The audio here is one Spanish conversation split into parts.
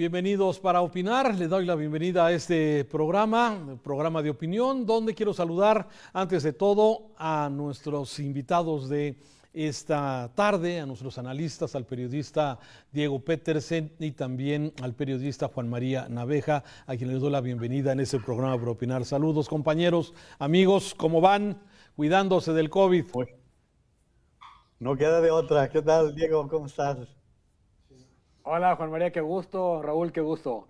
Bienvenidos para opinar. Les doy la bienvenida a este programa de opinión, donde quiero saludar antes de todo a nuestros invitados de esta tarde, a nuestros analistas, al periodista Diego Petersen y también al periodista Juan María Naveja, a quien les doy la bienvenida en este programa para opinar. Saludos, compañeros, amigos, ¿cómo van? Cuidándose del COVID. No queda de otra. ¿Qué tal, Diego? ¿Cómo estás? Hola, Juan María, qué gusto. Raúl, qué gusto.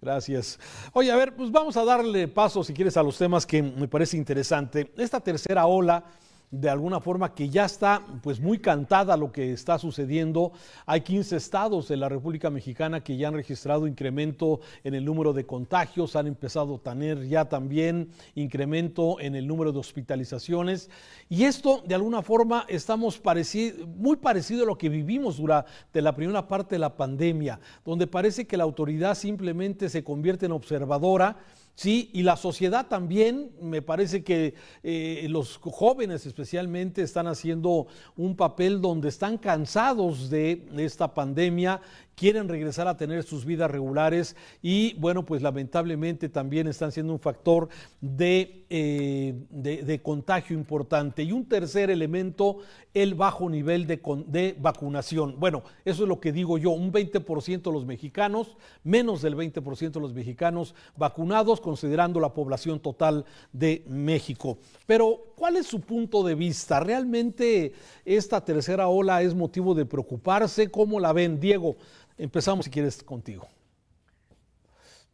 Gracias. Oye, a ver, pues vamos a darle paso, si quieres, a los temas que me parece interesante. Esta tercera ola, de alguna forma, que ya está pues muy cantada lo que está sucediendo. Hay 15 estados de la República Mexicana que ya han registrado incremento en el número de contagios, han empezado a tener ya también incremento en el número de hospitalizaciones. Y esto, de alguna forma, estamos muy parecido a lo que vivimos durante la primera parte de la pandemia, donde parece que la autoridad simplemente se convierte en observadora. Sí, y la sociedad también, me parece que los jóvenes especialmente están haciendo un papel donde están cansados de esta pandemia, quieren regresar a tener sus vidas regulares y bueno, pues lamentablemente también están siendo un factor de contagio importante. Y un tercer elemento, el bajo nivel de vacunación. Bueno, eso es lo que digo yo, un 20% de los mexicanos, menos del 20% de los mexicanos vacunados, considerando la población total de México. Pero, ¿cuál es su punto de vista? ¿Realmente esta tercera ola es motivo de preocuparse? ¿Cómo la ven, Diego? Empezamos, si quieres, contigo.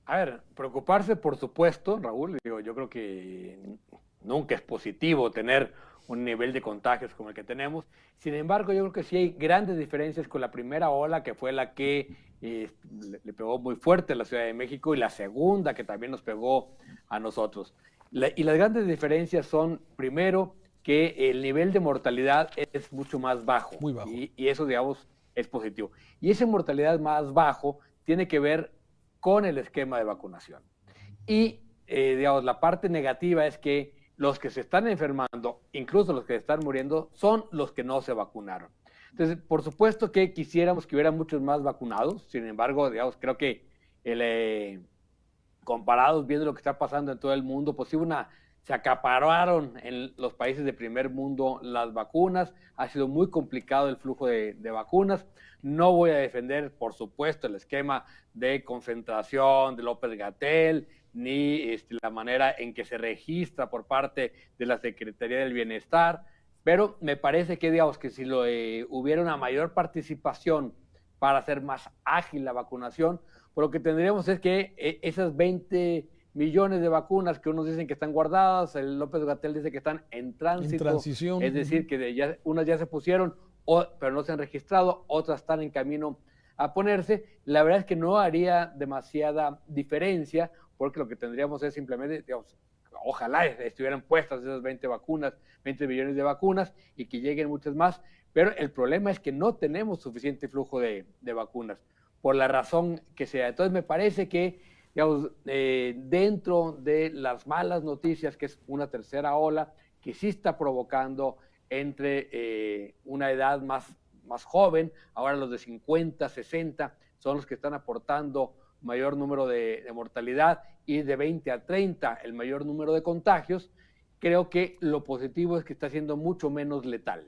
A ver, preocuparse, por supuesto, Raúl. Yo creo que nunca es positivo tener un nivel de contagios como el que tenemos. Sin embargo, yo creo que sí hay grandes diferencias con la primera ola, que fue la que le pegó muy fuerte a la Ciudad de México, y la segunda, que también nos pegó a nosotros. Y las grandes diferencias son, primero, que el nivel de mortalidad es mucho más bajo. Muy bajo. Y eso, digamos, es positivo. Y esa mortalidad más bajo tiene que ver con el esquema de vacunación. Y, digamos, la parte negativa es que los que se están enfermando, incluso los que están muriendo, son los que no se vacunaron. Entonces, por supuesto que quisiéramos que hubiera muchos más vacunados. Sin embargo, digamos, creo que comparados, viendo lo que está pasando en todo el mundo, pues sí, se acapararon en los países de primer mundo las vacunas, ha sido muy complicado el flujo de vacunas. No voy a defender, por supuesto, el esquema de concentración de López-Gatell, ni la manera en que se registra por parte de la Secretaría del Bienestar, pero me parece que, digamos, que si hubiera una mayor participación para hacer más ágil la vacunación, pues lo que tendríamos es que esas 20 millones de vacunas que unos dicen que están guardadas, el López-Gatell dice que están en tránsito, en transición. Es decir, que unas ya se pusieron, pero no se han registrado, otras están en camino a ponerse. La verdad es que no haría demasiada diferencia, porque lo que tendríamos es simplemente, digamos, ojalá estuvieran puestas esas 20 millones de vacunas, y que lleguen muchas más, pero el problema es que no tenemos suficiente flujo de vacunas, por la razón que sea. Entonces me parece que, digamos, dentro de las malas noticias, que es una tercera ola, que sí está provocando entre una edad más joven, ahora los de 50, 60, son los que están aportando mayor número de mortalidad, y de 20 a 30 el mayor número de contagios. Creo que lo positivo es que está siendo mucho menos letal.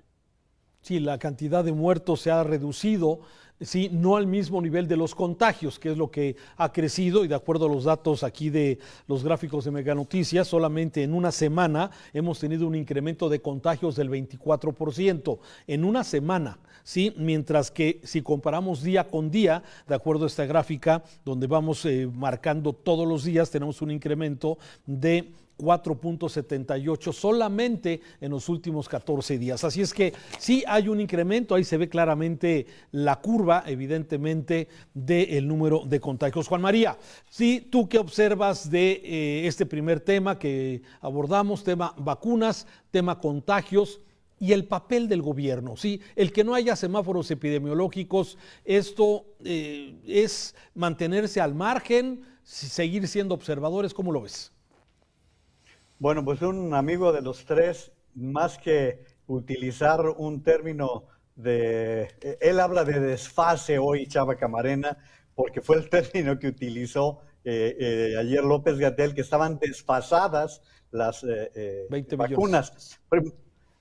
Sí, la cantidad de muertos se ha reducido, sí, no al mismo nivel de los contagios, que es lo que ha crecido, y de acuerdo a los datos aquí de los gráficos de Mega Noticias, solamente en una semana hemos tenido un incremento de contagios del 24%, en una semana, sí, mientras que si comparamos día con día, de acuerdo a esta gráfica, donde vamos marcando todos los días, tenemos un incremento de 4.78 solamente en los últimos 14 días. Así es que sí hay un incremento, ahí se ve claramente la curva, evidentemente, del número de contagios. Juan María, sí, ¿tú qué observas de este primer tema que abordamos, tema vacunas, tema contagios y el papel del gobierno? Sí, el que no haya semáforos epidemiológicos, esto es mantenerse al margen, seguir siendo observadores, ¿cómo lo ves? Bueno, pues un amigo de los tres, más que utilizar un término él habla de desfase hoy, Chava Camarena, porque fue el término que utilizó ayer López-Gatell, que estaban desfasadas las 20 vacunas.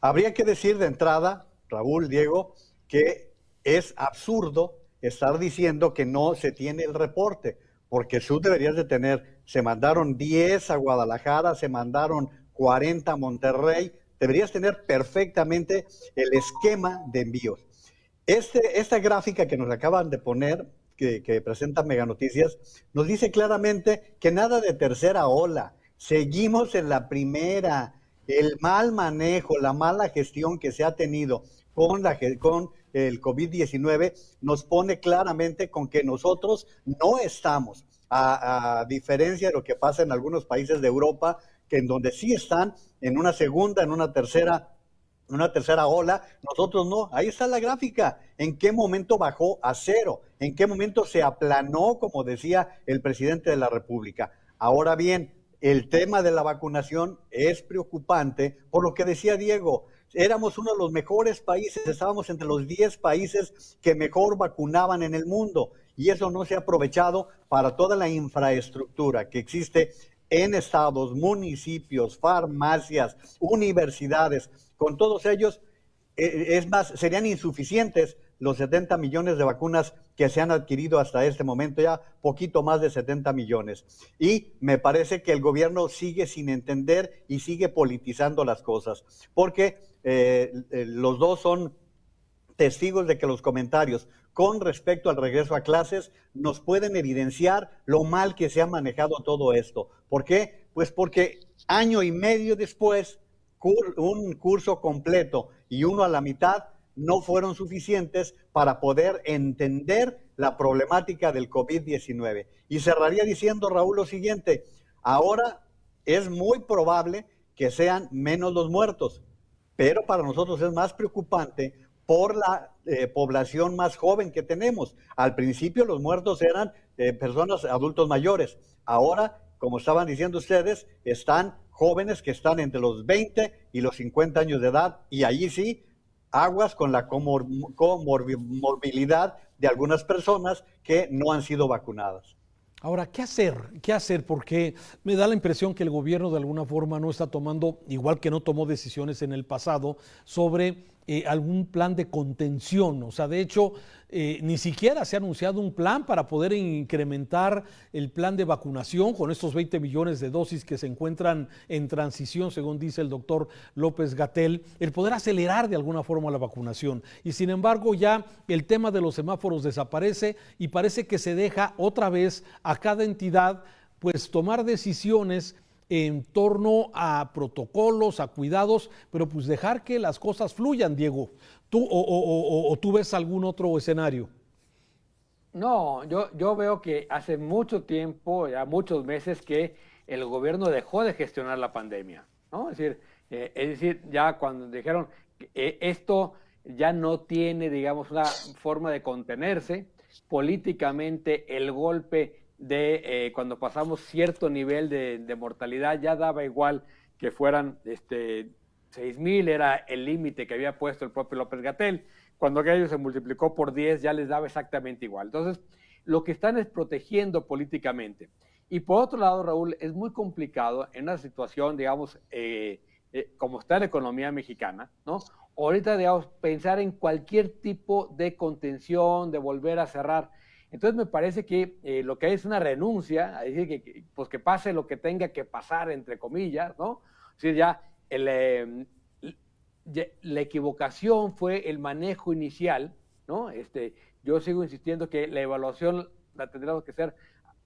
Habría que decir de entrada, Raúl, Diego, que es absurdo estar diciendo que no se tiene el reporte, porque tú deberías de tener, se mandaron 10 a Guadalajara, se mandaron 40 a Monterrey, deberías tener perfectamente el esquema de envíos. Esta gráfica que nos acaban de poner, que presenta Mega Noticias, nos dice claramente que nada de tercera ola, seguimos en la primera. El mal manejo, la mala gestión que se ha tenido con el COVID-19 nos pone claramente con que nosotros no estamos, a diferencia de lo que pasa en algunos países de Europa, que en donde sí están en una segunda, en una tercera ola, nosotros no. Ahí está la gráfica. ¿En qué momento bajó a cero? ¿En qué momento se aplanó, como decía el presidente de la República? Ahora bien, el tema de la vacunación es preocupante, por lo que decía Diego, éramos uno de los mejores países, estábamos entre los 10 países que mejor vacunaban en el mundo, y eso no se ha aprovechado para toda la infraestructura que existe en estados, municipios, farmacias, universidades. Con todos ellos, es más, serían insuficientes los 70 millones de vacunas que se han adquirido hasta este momento, ya poquito más de 70 millones. Y me parece que el gobierno sigue sin entender y sigue politizando las cosas, porque los dos son testigos de que los comentarios con respecto al regreso a clases nos pueden evidenciar lo mal que se ha manejado todo esto. ¿Por qué? Pues porque año y medio después, un curso completo y uno a la mitad no fueron suficientes para poder entender la problemática del COVID-19. Y cerraría diciendo, Raúl, lo siguiente: ahora es muy probable que sean menos los muertos, pero para nosotros es más preocupante por la población más joven que tenemos. Al principio los muertos eran personas, adultos mayores. Ahora, como estaban diciendo ustedes, están jóvenes que están entre los 20 y los 50 años de edad, y allí sí, aguas con la comorbilidad de algunas personas que no han sido vacunadas. Ahora, ¿qué hacer? ¿Qué hacer? Porque me da la impresión que el gobierno de alguna forma no está tomando, igual que no tomó decisiones en el pasado, sobre algún plan de contención. O sea, de hecho, ni siquiera se ha anunciado un plan para poder incrementar el plan de vacunación con estos 20 millones de dosis que se encuentran en transición, según dice el doctor López-Gatell, el poder acelerar de alguna forma la vacunación. Y sin embargo, ya el tema de los semáforos desaparece y parece que se deja otra vez a cada entidad pues tomar decisiones en torno a protocolos, a cuidados, pero pues dejar que las cosas fluyan, Diego. ¿Tú o tú ves algún otro escenario? No, yo veo que hace mucho tiempo, ya muchos meses, que el gobierno dejó de gestionar la pandemia, ¿no? Es decir, ya cuando dijeron que esto ya no tiene, digamos, una forma de contenerse, políticamente el golpe de cuando pasamos cierto nivel de mortalidad, ya daba igual que fueran 6,000, era el límite que había puesto el propio López-Gatell. Cuando aquello se multiplicó por 10 ya les daba exactamente igual. Entonces, lo que están es protegiendo políticamente. Y por otro lado, Raúl, es muy complicado en una situación, digamos, como está la economía mexicana, ¿no? Ahorita, digamos, pensar en cualquier tipo de contención, de volver a cerrar. Entonces me parece que lo que hay es una renuncia, a decir pues que pase lo que tenga que pasar, entre comillas, ¿no? Es decir, ya la equivocación fue el manejo inicial, ¿no? Yo sigo insistiendo que la evaluación la tendremos que hacer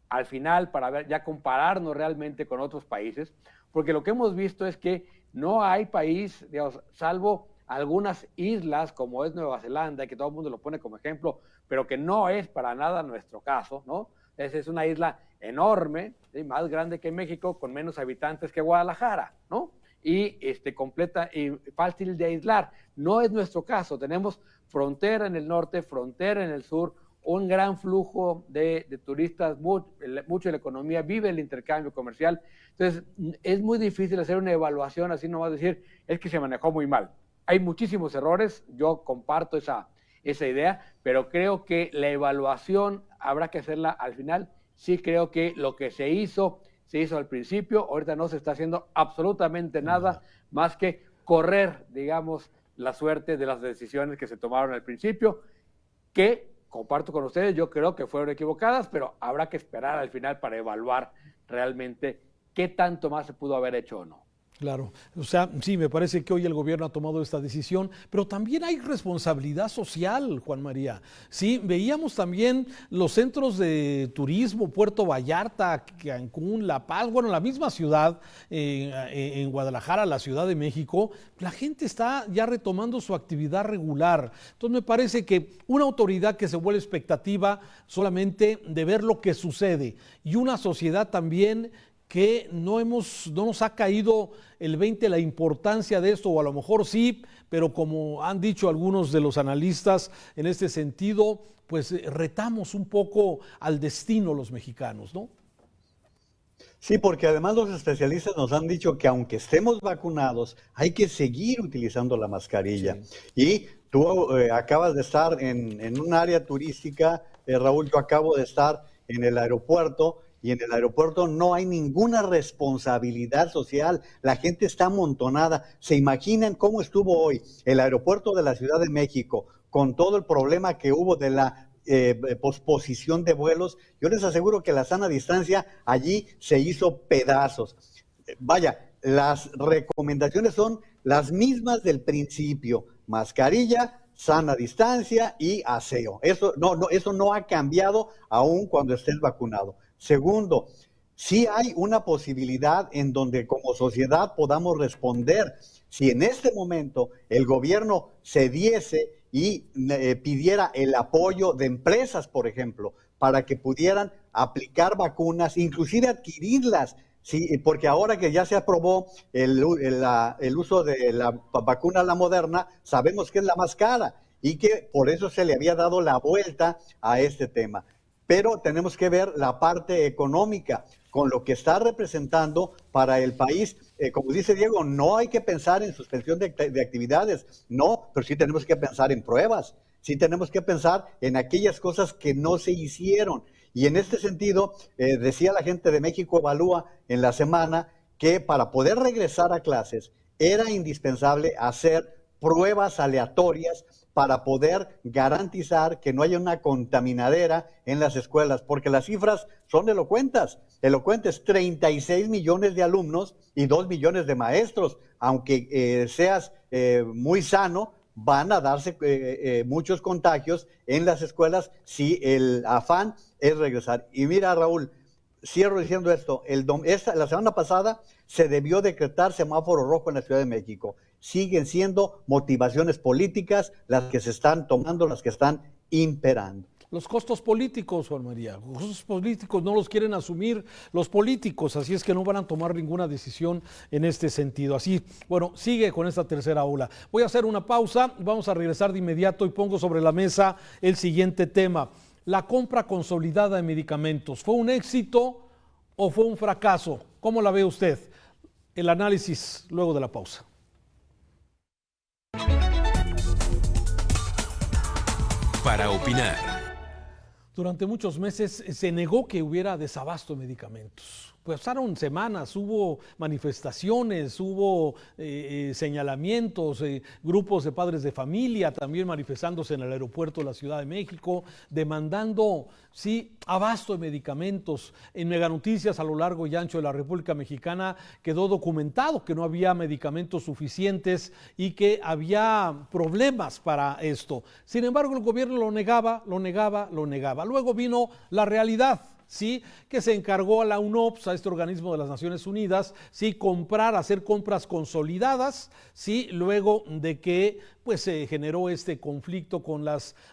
al final para ver, ya compararnos realmente con otros países, porque lo que hemos visto es que no hay país, digamos, salvo algunas islas como es Nueva Zelanda, que todo el mundo lo pone como ejemplo, pero que no es para nada nuestro caso, ¿no? Es una isla enorme, ¿sí? Más grande que México, con menos habitantes que Guadalajara, ¿no? Y completa y fácil de aislar. No es nuestro caso, tenemos frontera en el norte, frontera en el sur, un gran flujo de turistas, mucho de la economía vive el intercambio comercial. Entonces, es muy difícil hacer una evaluación así nomás decir, es que se manejó muy mal. Hay muchísimos errores, yo comparto esa idea, pero creo que la evaluación habrá que hacerla al final. Sí creo que lo que se hizo al principio, ahorita no se está haciendo absolutamente nada más que correr, digamos, la suerte de las decisiones que se tomaron al principio, que comparto con ustedes, yo creo que fueron equivocadas, pero habrá que esperar al final para evaluar realmente qué tanto más se pudo haber hecho o no. Claro, o sea, sí, me parece que hoy el gobierno ha tomado esta decisión, pero también hay responsabilidad social, Juan María. Sí, veíamos también los centros de turismo, Puerto Vallarta, Cancún, La Paz, bueno, la misma ciudad, en Guadalajara, la Ciudad de México, la gente está ya retomando su actividad regular. Entonces me parece que una autoridad que se vuelve expectativa solamente de ver lo que sucede y una sociedad también que no nos ha caído el 20 la importancia de esto, o a lo mejor sí, pero como han dicho algunos de los analistas en este sentido, pues retamos un poco al destino los mexicanos, ¿no? Sí, porque además los especialistas nos han dicho que aunque estemos vacunados, hay que seguir utilizando la mascarilla. Sí. Y tú acabas de estar en un área turística, Raúl, yo acabo de estar en el aeropuerto, y en el aeropuerto no hay ninguna responsabilidad social, la gente está amontonada. ¿Se imaginan cómo estuvo hoy el aeropuerto de la Ciudad de México con todo el problema que hubo de la posposición de vuelos? Yo les aseguro que la sana distancia allí se hizo pedazos. Vaya, las recomendaciones son las mismas del principio: mascarilla, sana distancia y aseo. Eso no ha cambiado aún cuando estés vacunado. Segundo, sí hay una posibilidad en donde como sociedad podamos responder. Si en este momento el gobierno cediese y pidiera el apoyo de empresas, por ejemplo, para que pudieran aplicar vacunas, inclusive adquirirlas, sí, porque ahora que ya se aprobó el uso de la vacuna, la Moderna, sabemos que es la más cara y que por eso se le había dado la vuelta a este tema. Pero tenemos que ver la parte económica, con lo que está representando para el país. Como dice Diego, no hay que pensar en suspensión de actividades, no, pero sí tenemos que pensar en pruebas, sí tenemos que pensar en aquellas cosas que no se hicieron. Y en este sentido, decía la gente de México Evalúa en la semana que para poder regresar a clases era indispensable hacer pruebas aleatorias para poder garantizar que no haya una contaminadera en las escuelas, porque las cifras son elocuentes, 36 millones de alumnos y 2 millones de maestros, aunque seas muy sano, van a darse muchos contagios en las escuelas si el afán es regresar. Y mira, Raúl, cierro diciendo esto, la semana pasada se debió decretar semáforo rojo en la Ciudad de México. Siguen siendo motivaciones políticas las que se están tomando, las que están imperando. Los costos políticos, Juan María, los costos políticos no los quieren asumir los políticos, así es que no van a tomar ninguna decisión en este sentido. Así, bueno, sigue con esta tercera ola. Voy a hacer una pausa, vamos a regresar de inmediato y pongo sobre la mesa el siguiente tema. La compra consolidada de medicamentos, ¿fue un éxito o fue un fracaso? ¿Cómo la ve usted? El análisis luego de la pausa. Para opinar. Durante muchos meses se negó que hubiera desabasto de medicamentos. Pasaron semanas, hubo manifestaciones, hubo señalamientos, grupos de padres de familia también manifestándose en el aeropuerto de la Ciudad de México, demandando, sí, abasto de medicamentos. En Meganoticias a lo largo y ancho de la República Mexicana quedó documentado que no había medicamentos suficientes y que había problemas para esto. Sin embargo, el gobierno lo negaba. Luego vino la realidad. Sí, que se encargó a la UNOPS, a este organismo de las Naciones Unidas, sí, hacer compras consolidadas, sí, luego de que pues se generó este conflicto con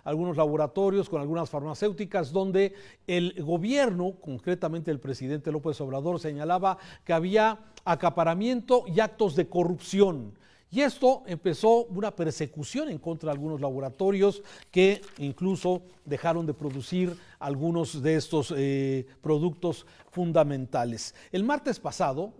algunos laboratorios, con algunas farmacéuticas, donde el gobierno, concretamente el presidente López Obrador, señalaba que había acaparamiento y actos de corrupción. Y esto empezó una persecución en contra de algunos laboratorios que incluso dejaron de producir algunos de estos productos fundamentales. El martes pasado,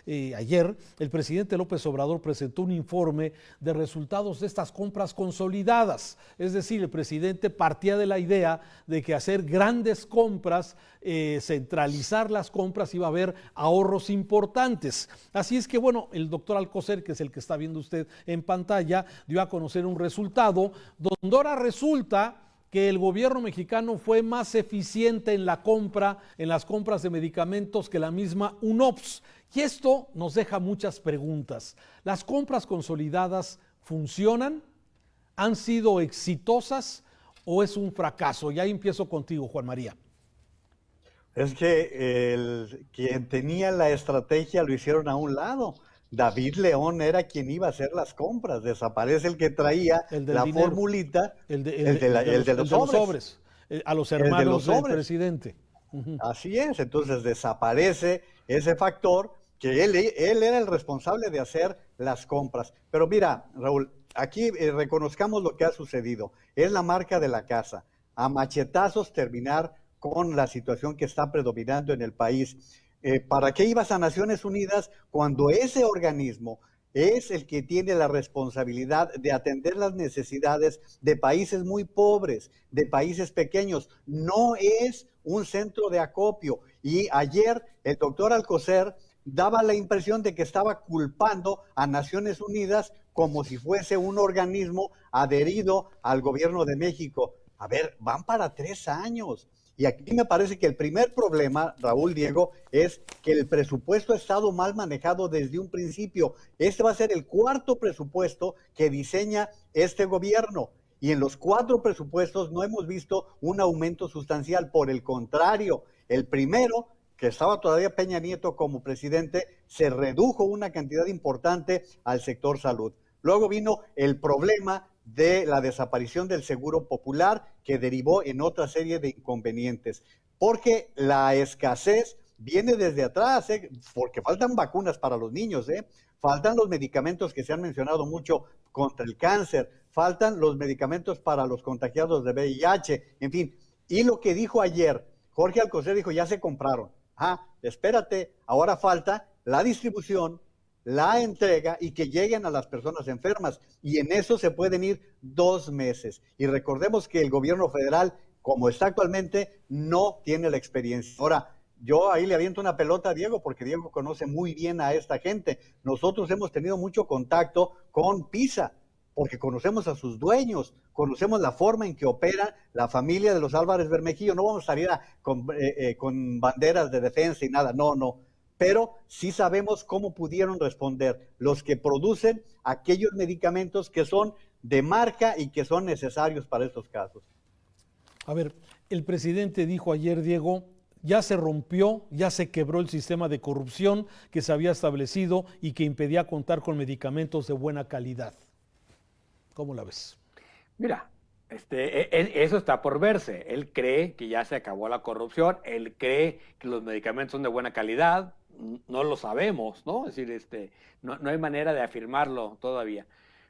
ayer, el presidente López Obrador presentó un informe de resultados de estas compras consolidadas. Es decir, el presidente partía de la idea de que hacer grandes compras, centralizar las compras, iba a haber ahorros importantes. Así es que, bueno, el doctor Alcocer, que es el que está viendo usted en pantalla, dio a conocer un resultado donde ahora resulta que el gobierno mexicano fue más eficiente en la compra, en las compras de medicamentos que la misma UNOPS. Y esto nos deja muchas preguntas. ¿Las compras consolidadas funcionan? ¿Han sido exitosas o es un fracaso? Y ahí empiezo contigo, Juan María. Es que quien tenía la estrategia lo hicieron a un lado. David León era quien iba a hacer las compras. Desaparece el que traía la dinero, formulita, el de los sobres, a los hermanos del presidente. Así es, entonces desaparece ese factor que él era el responsable de hacer las compras. Pero mira, Raúl, aquí reconozcamos lo que ha sucedido. Es la marca de la casa. A machetazos terminar con la situación que está predominando en el país. ¿Para qué ibas a Naciones Unidas cuando ese organismo es el que tiene la responsabilidad de atender las necesidades de países muy pobres, de países pequeños? No es un centro de acopio. Y ayer el doctor Alcocer daba la impresión de que estaba culpando a Naciones Unidas como si fuese un organismo adherido al gobierno de México. A ver, van para 3 años. Y aquí me parece que el primer problema, Raúl, Diego, es que el presupuesto ha estado mal manejado desde un principio. Este va a ser el 4º presupuesto que diseña este gobierno. Y en los 4 presupuestos no hemos visto un aumento sustancial. Por el contrario, el primero, que estaba todavía Peña Nieto como presidente, se redujo una cantidad importante al sector salud. Luego vino el problema de la desaparición del Seguro Popular, que derivó en otra serie de inconvenientes, porque la escasez viene desde atrás, porque faltan vacunas para los niños, faltan los medicamentos que se han mencionado mucho contra el cáncer, faltan los medicamentos para los contagiados de VIH, en fin. Y lo que dijo ayer, Jorge Alcocer dijo, ya se compraron. Espérate, ahora falta la distribución, la entrega y que lleguen a las personas enfermas. Y en eso se pueden ir 2 meses. Y recordemos que el gobierno federal, como está actualmente, no tiene la experiencia. Ahora, yo ahí le aviento una pelota a Diego, porque Diego conoce muy bien a esta gente. Nosotros hemos tenido mucho contacto con PISA, porque conocemos a sus dueños, conocemos la forma en que opera la familia de los Álvarez Bermejillo. No vamos a salir con banderas de defensa y nada, no. Pero sí sabemos cómo pudieron responder los que producen aquellos medicamentos que son de marca y que son necesarios para estos casos. A ver, el presidente dijo ayer, Diego, ya se rompió, ya se quebró el sistema de corrupción que se había establecido y que impedía contar con medicamentos de buena calidad. ¿Cómo la ves? Mira, eso está por verse. Él cree que ya se acabó la corrupción, él cree que los medicamentos son de buena calidad. No lo sabemos, ¿no? Es decir, no hay manera de afirmarlo todavía.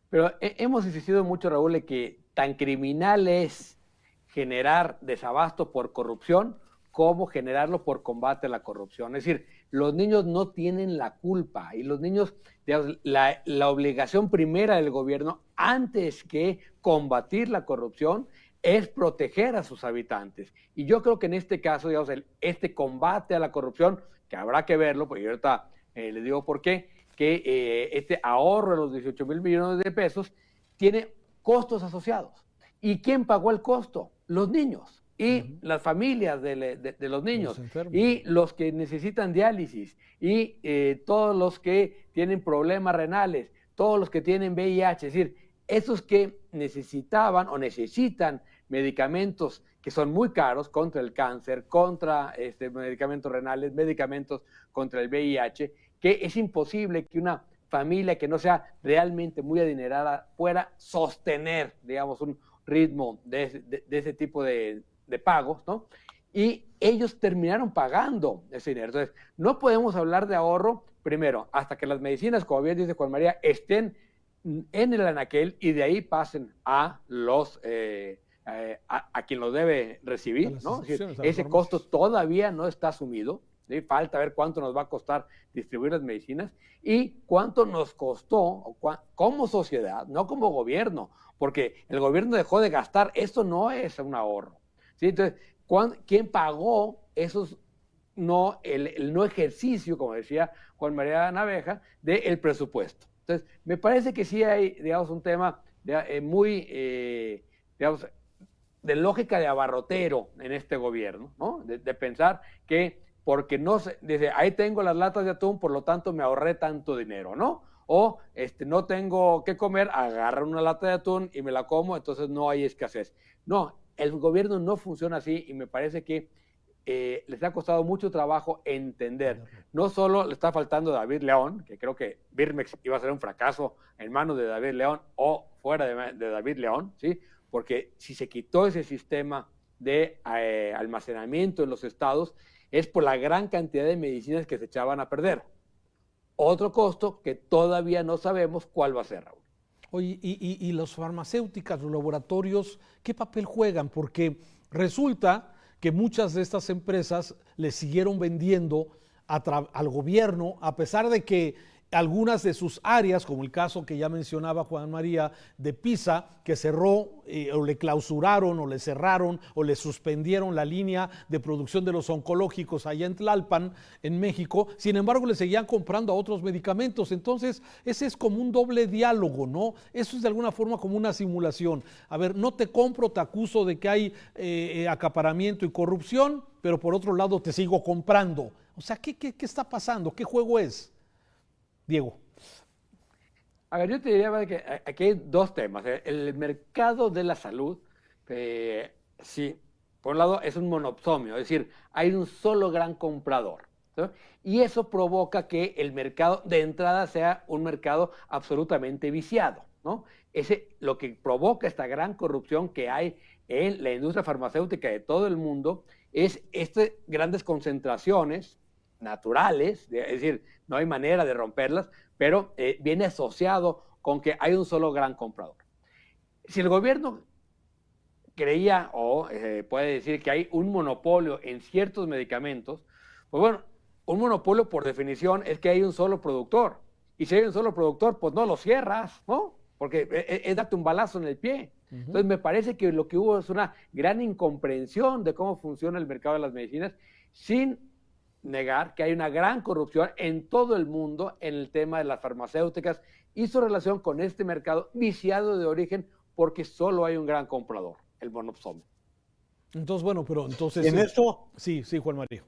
Pero hemos insistido mucho, Raúl, de que tan criminal es generar desabasto por corrupción como generarlo por combate a la corrupción. Es decir, los niños no tienen la culpa y los niños, digamos, la obligación primera del gobierno, antes que combatir la corrupción, es proteger a sus habitantes. Y yo creo que en este caso, digamos, este combate a la corrupción, que habrá que verlo, porque yo ahorita les digo por qué, que este ahorro de los 18,000 millones de pesos tiene costos asociados. ¿Y quién pagó el costo? Los niños y las familias de los niños y los que necesitan diálisis y todos los que tienen problemas renales, todos los que tienen VIH, es decir, esos que necesitaban o necesitan medicamentos que son muy caros contra el cáncer, contra medicamentos renales, medicamentos contra el VIH, que es imposible que una familia que no sea realmente muy adinerada pueda sostener, digamos, un ritmo de ese tipo de pagos, ¿no? y ellos terminaron pagando ese dinero. Entonces, no podemos hablar de ahorro, primero, hasta que las medicinas, como bien dice Juan María, estén en el anaquel y de ahí pasen a los a quien lo debe recibir, ¿no? Es decir, ese costo todavía no está asumido, ¿sí? Falta ver cuánto nos va a costar distribuir las medicinas y cuánto nos costó como sociedad, no como gobierno, porque el gobierno dejó de gastar, esto no es un ahorro, ¿sí? Entonces, ¿quién pagó esos el no ejercicio, como decía Juan María Naveja, del presupuesto? Entonces, me parece que sí hay, digamos, un tema muy, digamos, de lógica de abarrotero en este gobierno, ¿no? De pensar que porque no se, dice, ahí tengo las latas de atún, por lo tanto me ahorré tanto dinero, ¿no? O no tengo que comer, agarro una lata de atún y me la como, entonces no hay escasez. No, el gobierno no funciona así y me parece que les ha costado mucho trabajo entender. No solo le está faltando David León, que creo que Birmex iba a ser un fracaso en manos de David León o fuera de David León, ¿sí? Porque si se quitó ese sistema de almacenamiento en los estados, es por la gran cantidad de medicinas que se echaban a perder. Otro costo que todavía no sabemos cuál va a ser, Raúl. Oye, y las farmacéuticas, los laboratorios, ¿qué papel juegan? Porque resulta que muchas de estas empresas le siguieron vendiendo al gobierno, a pesar de que algunas de sus áreas, como el caso que ya mencionaba Juan María de PISA, que cerró o le clausuraron o le cerraron o le suspendieron la línea de producción de los oncológicos allá en Tlalpan, en México, sin embargo le seguían comprando a otros medicamentos. Entonces ese es como un doble diálogo, ¿no? Eso es de alguna forma como una simulación. A ver, no te compro, te acuso de que hay acaparamiento y corrupción, pero por otro lado te sigo comprando. O sea, ¿qué está pasando? ¿Qué juego es? Diego. A ver, yo te diría que aquí hay dos temas. El mercado de la salud, sí, por un lado es un monopsomio, es decir, hay un solo gran comprador, ¿no? Y eso provoca que el mercado de entrada sea un mercado absolutamente viciado, ¿no? Lo que provoca esta gran corrupción que hay en la industria farmacéutica de todo el mundo es grandes concentraciones naturales, es decir, no hay manera de romperlas, pero viene asociado con que hay un solo gran comprador. Si el gobierno creía o puede decir que hay un monopolio en ciertos medicamentos, pues bueno, un monopolio por definición es que hay un solo productor. Y si hay un solo productor, pues no lo cierras, ¿no? Porque es darte un balazo en el pie. Entonces me parece que lo que hubo es una gran incomprensión de cómo funciona el mercado de las medicinas, sin negar que hay una gran corrupción en todo el mundo en el tema de las farmacéuticas y su relación con este mercado viciado de origen porque solo hay un gran comprador, el monopsomio. Entonces, bueno, pero entonces... En esto, sí, Juan María.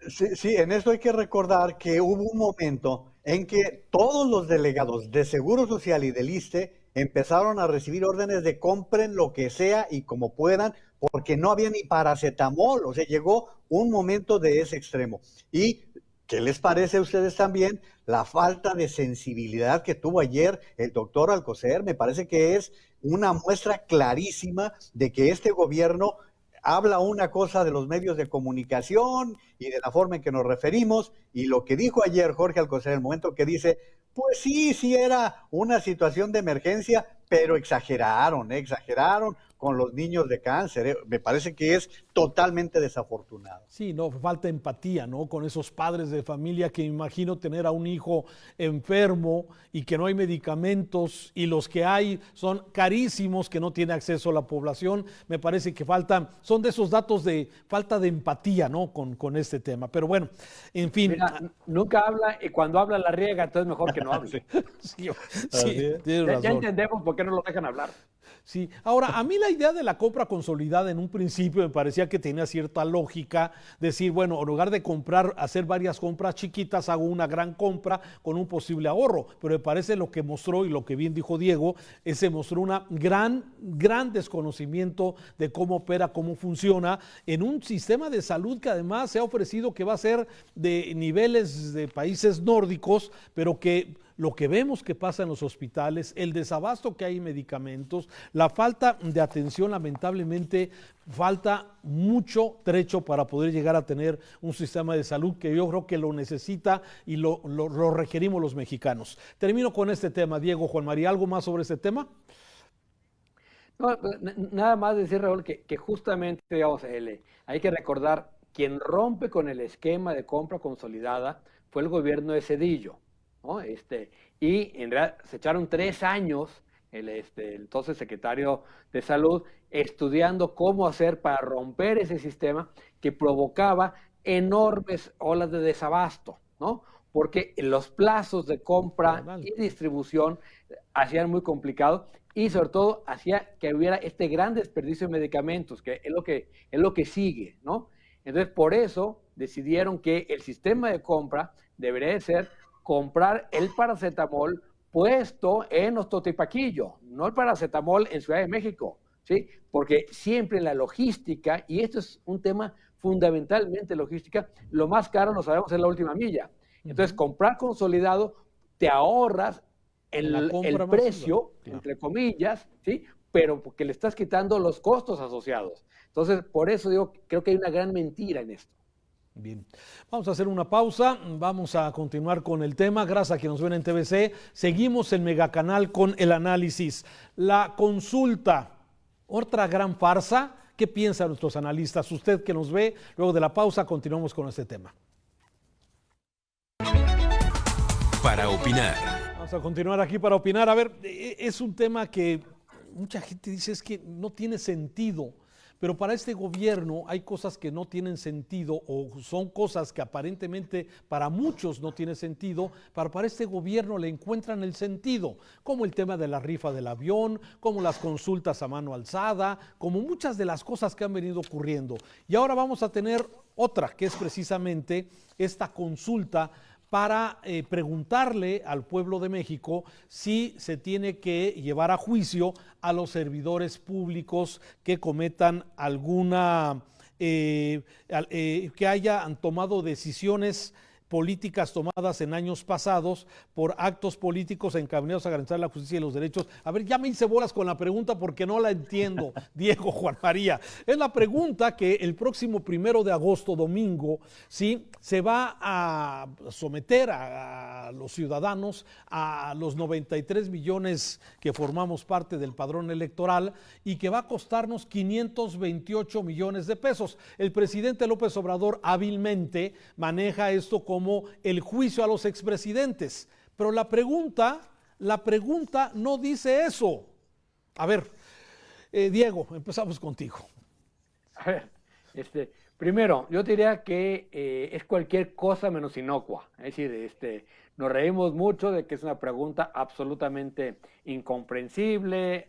Sí, en eso hay que recordar que hubo un momento en que todos los delegados de Seguro Social y del ISSSTE empezaron a recibir órdenes de compren lo que sea y como puedan, porque no había ni paracetamol, o sea, llegó un momento de ese extremo. ¿Y qué les parece a ustedes también la falta de sensibilidad que tuvo ayer el doctor Alcocer? Me parece que es una muestra clarísima de que este gobierno habla una cosa de los medios de comunicación y de la forma en que nos referimos, y lo que dijo ayer Jorge Alcocer, en el momento que dice, pues sí era una situación de emergencia, pero exageraron con los niños de cáncer. Me parece que es totalmente desafortunado. Sí, no, falta empatía, ¿no? Con esos padres de familia que imagino tener a un hijo enfermo y que no hay medicamentos y los que hay son carísimos, que no tiene acceso a la población. Me parece que son de esos datos de falta de empatía, ¿no? Con este tema. Pero bueno, en fin. Mira, nunca habla y cuando habla la riega, entonces mejor que no hable. Sí, tienes razón. Ya entendemos por qué no lo dejan hablar. Sí, ahora a mí la idea de la compra consolidada en un principio me parecía que tenía cierta lógica, decir, bueno, en lugar de hacer varias compras chiquitas, hago una gran compra con un posible ahorro, pero me parece lo que mostró y lo que bien dijo Diego, se mostró una gran desconocimiento de cómo opera, cómo funciona en un sistema de salud que además se ha ofrecido que va a ser de niveles de países nórdicos, pero que lo que vemos que pasa en los hospitales, el desabasto que hay en medicamentos, la falta de atención, lamentablemente, falta mucho trecho para poder llegar a tener un sistema de salud que yo creo que lo necesita y lo requerimos los mexicanos. Termino con este tema, Diego, Juan María, ¿algo más sobre este tema? No, nada más decir, Raúl, que justamente, digamos, hay que recordar, quien rompe con el esquema de compra consolidada fue el gobierno de Zedillo, ¿no? Y en realidad se echaron 3 años, entonces secretario de Salud, estudiando cómo hacer para romper ese sistema que provocaba enormes olas de desabasto, ¿no? Porque los plazos de compra y distribución hacían muy complicado y sobre todo hacía que hubiera este gran desperdicio de medicamentos, que es lo que sigue, ¿no? Entonces, por eso decidieron que el sistema de compra debería de ser comprar el paracetamol puesto en Ostotipaquillo, no el paracetamol en Ciudad de México, ¿sí? Porque siempre la logística, y esto es un tema fundamentalmente logística, lo más caro, lo sabemos, es la última milla. Entonces, comprar consolidado, te ahorras el precio, entre comillas, ¿sí? Pero porque le estás quitando los costos asociados. Entonces, por eso digo, creo que hay una gran mentira en esto. Bien, vamos a hacer una pausa, vamos a continuar con el tema, gracias a quienes nos ven en TVC, seguimos en Megacanal con el análisis. La consulta, otra gran farsa, ¿qué piensan nuestros analistas? Usted que nos ve, luego de la pausa continuamos con este tema. Para opinar. Vamos a continuar aquí para opinar. A ver, es un tema que mucha gente dice es que no tiene sentido, pero para este gobierno hay cosas que no tienen sentido o son cosas que aparentemente para muchos no tienen sentido, para este gobierno le encuentran el sentido, como el tema de la rifa del avión, como las consultas a mano alzada, como muchas de las cosas que han venido ocurriendo. Y ahora vamos a tener otra, que es precisamente esta consulta para preguntarle al pueblo de México si se tiene que llevar a juicio a los servidores públicos que cometan alguna, que hayan tomado decisiones políticas tomadas en años pasados por actos políticos encaminados a garantizar la justicia y los derechos. A ver, ya me hice bolas con la pregunta porque no la entiendo, Diego, Juan María. Es la pregunta que el próximo 1 de agosto, domingo, ¿sí?, se va a someter a los ciudadanos, a los 93 millones que formamos parte del padrón electoral y que va a costarnos 528 millones de pesos. El presidente López Obrador hábilmente maneja esto como el juicio a los expresidentes, pero la pregunta no dice eso. A ver, Diego, empezamos contigo. A ver, primero, yo diría que es cualquier cosa menos inocua. Es decir, nos reímos mucho de que es una pregunta absolutamente incomprensible,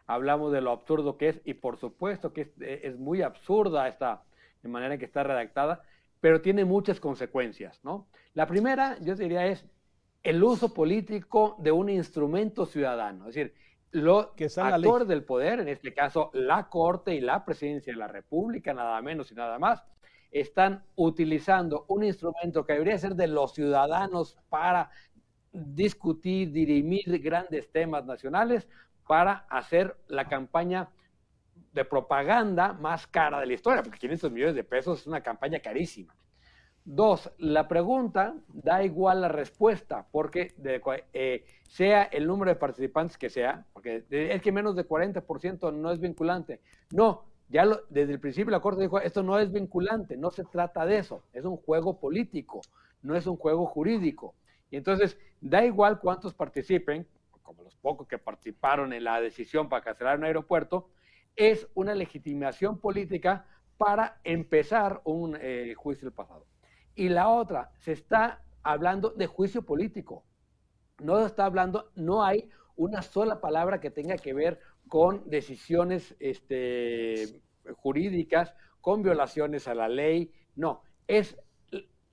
hablamos de lo absurdo que es, y por supuesto que es muy absurda esta de manera en que está redactada, pero tiene muchas consecuencias, ¿no? La primera, yo diría, es el uso político de un instrumento ciudadano. Es decir, los actores del poder, en este caso la Corte y la Presidencia de la República, nada menos y nada más, están utilizando un instrumento que debería ser de los ciudadanos para discutir, dirimir grandes temas nacionales, para hacer la campaña de propaganda más cara de la historia, porque 500 millones de pesos es una campaña carísima. 2, la pregunta da igual la respuesta, porque sea el número de participantes que sea, porque es que menos de 40% no es vinculante. No, desde el principio la Corte dijo, esto no es vinculante, no se trata de eso, es un juego político, no es un juego jurídico. Y entonces, da igual cuántos participen, como los pocos que participaron en la decisión para cancelar un aeropuerto, es una legitimación política para empezar un juicio del pasado. Y la otra, se está hablando de juicio político. No hay una sola palabra que tenga que ver con decisiones jurídicas, con violaciones a la ley. No, es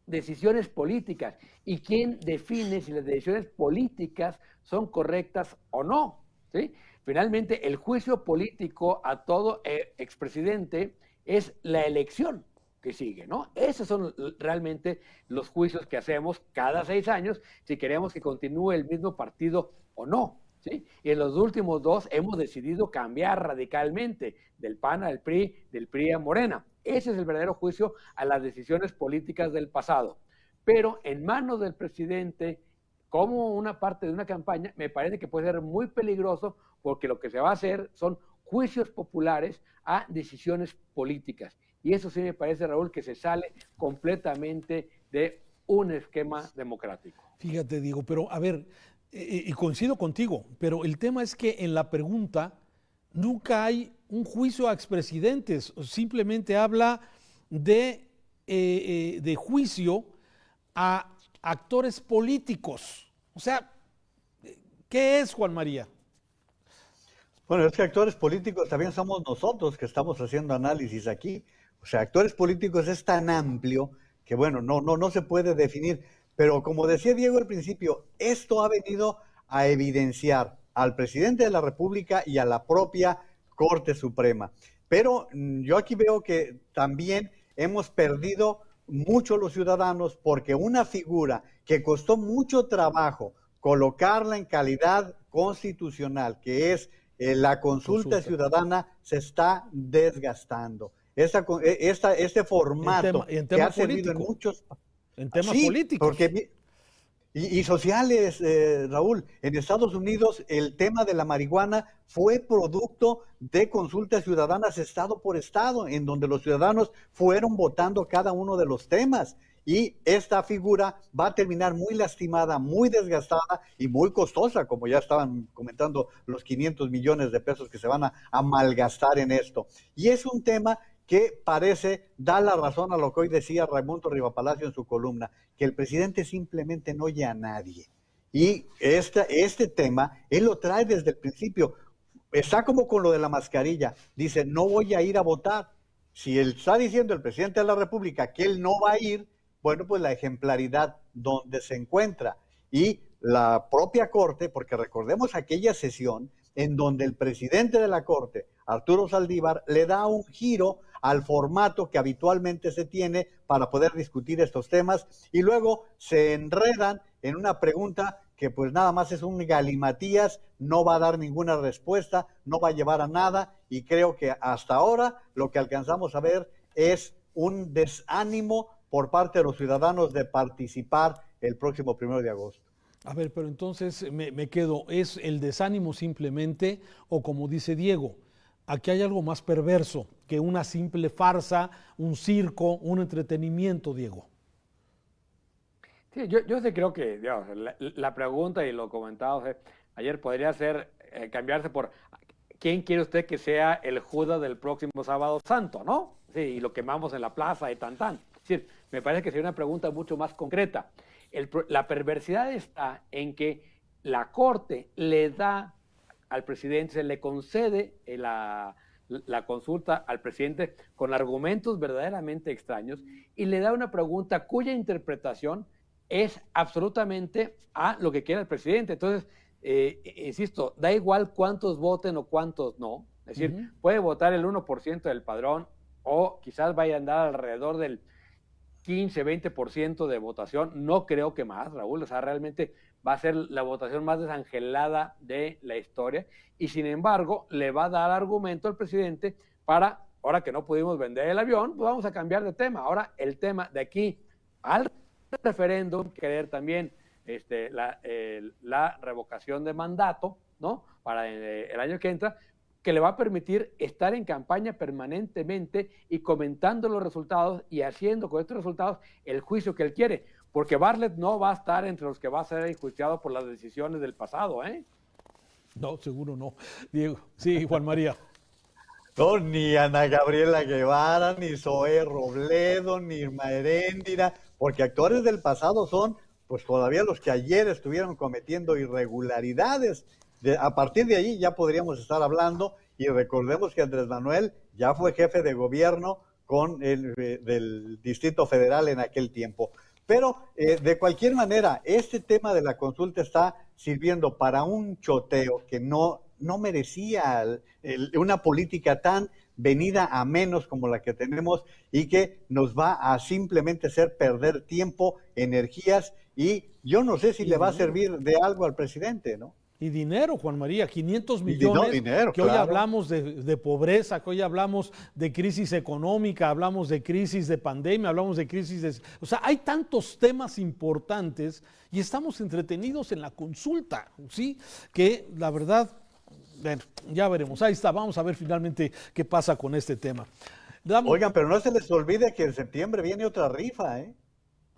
decisiones políticas. ¿Y quién define si las decisiones políticas son correctas o no? ¿Sí? Finalmente, el juicio político a todo expresidente es la elección. que sigue, ¿no? Esos son realmente los juicios que hacemos cada 6 años si queremos que continúe el mismo partido o no, ¿sí? Y en los últimos 2 hemos decidido cambiar radicalmente del PAN al PRI, del PRI a Morena. Ese es el verdadero juicio a las decisiones políticas del pasado. Pero en manos del presidente, como una parte de una campaña, me parece que puede ser muy peligroso porque lo que se va a hacer son juicios populares a decisiones políticas. Y eso sí me parece, Raúl, que se sale completamente de un esquema democrático. Fíjate, Diego, pero a ver, y coincido contigo, pero el tema es que en la pregunta nunca hay un juicio a expresidentes, simplemente habla de juicio a actores políticos. O sea, ¿qué es, Juan María? Bueno, es que actores políticos también somos nosotros que estamos haciendo análisis aquí. O sea, actores políticos es tan amplio que, bueno, no se puede definir. Pero como decía Diego al principio, esto ha venido a evidenciar al presidente de la República y a la propia Corte Suprema. Pero yo aquí veo que también hemos perdido mucho los ciudadanos porque una figura que costó mucho trabajo colocarla en calidad constitucional, que es la consulta ciudadana, se está desgastando. Este formato que ha servido en muchos... En temas políticos. Porque, y sociales, Raúl. En Estados Unidos el tema de la marihuana fue producto de consultas ciudadanas estado por estado, en donde los ciudadanos fueron votando cada uno de los temas. Y esta figura va a terminar muy lastimada, muy desgastada y muy costosa, como ya estaban comentando, los 500 millones de pesos que se van a malgastar en esto. Y es un tema que parece dar la razón a lo que hoy decía Raimundo Rivapalacio en su columna, que el presidente simplemente no oye a nadie. Y este tema, él lo trae desde el principio. Está como con lo de la mascarilla. Dice, no voy a ir a votar. Si él está diciendo el presidente de la República que él no va a ir, bueno, pues la ejemplaridad donde se encuentra. Y la propia Corte, porque recordemos aquella sesión en donde el presidente de la Corte, Arturo Saldívar, le da un giro al formato que habitualmente se tiene para poder discutir estos temas y luego se enredan en una pregunta que pues nada más es un galimatías, no va a dar ninguna respuesta, no va a llevar a nada y creo que hasta ahora lo que alcanzamos a ver es un desánimo por parte de los ciudadanos de participar el próximo 1 de agosto. A ver, pero entonces me quedo, ¿es el desánimo simplemente o como dice Diego, aquí hay algo más perverso que una simple farsa, un circo, un entretenimiento, Diego? Sí, yo sí creo que digamos, la pregunta y lo comentado ayer podría ser cambiarse por ¿quién quiere usted que sea el Judas del próximo sábado santo, no? Sí, y lo quemamos en la plaza y tan. Es decir, me parece que sería una pregunta mucho más concreta. La perversidad está en que la Corte le da al presidente, se le concede la consulta al presidente con argumentos verdaderamente extraños y le da una pregunta cuya interpretación es absolutamente a lo que quiera el presidente. Entonces, insisto, da igual cuántos voten o cuántos no. Es decir, puede votar el 1% del padrón o quizás vaya a andar alrededor del 15-20% de votación, no creo que más, Raúl, o sea, realmente va a ser la votación más desangelada de la historia y sin embargo le va a dar argumento al presidente para, ahora que no pudimos vender el avión, pues vamos a cambiar de tema. Ahora el tema de aquí al referéndum, querer también la revocación de mandato, ¿no? Para el año que entra, que le va a permitir estar en campaña permanentemente y comentando los resultados y haciendo con estos resultados el juicio que él quiere, porque Bartlett no va a estar entre los que va a ser enjuiciado por las decisiones del pasado, ¿eh? No, seguro no. Diego, sí, Juan María. No, ni Ana Gabriela Guevara, ni Zoé Robledo, ni Irma Heréndira, porque actores del pasado son pues todavía los que ayer estuvieron cometiendo irregularidades. A partir de ahí ya podríamos estar hablando y recordemos que Andrés Manuel ya fue jefe de gobierno del Distrito Federal en aquel tiempo. Pero de cualquier manera, este tema de la consulta está sirviendo para un choteo que no merecía una política tan venida a menos como la que tenemos y que nos va a simplemente hacer perder tiempo, energías, y yo no sé si le va a servir de algo al presidente, ¿no? Y dinero, Juan María, 500 millones, dinero, que hoy claro. hablamos de pobreza, que hoy hablamos de crisis económica, hablamos de crisis de pandemia, hablamos de crisis de... O sea, hay tantos temas importantes y estamos entretenidos en la consulta, ¿sí? Que la verdad, bueno, ya veremos. Ahí está, vamos a ver finalmente qué pasa con este tema. Oigan, pero no se les olvide que en septiembre viene otra rifa, ¿eh?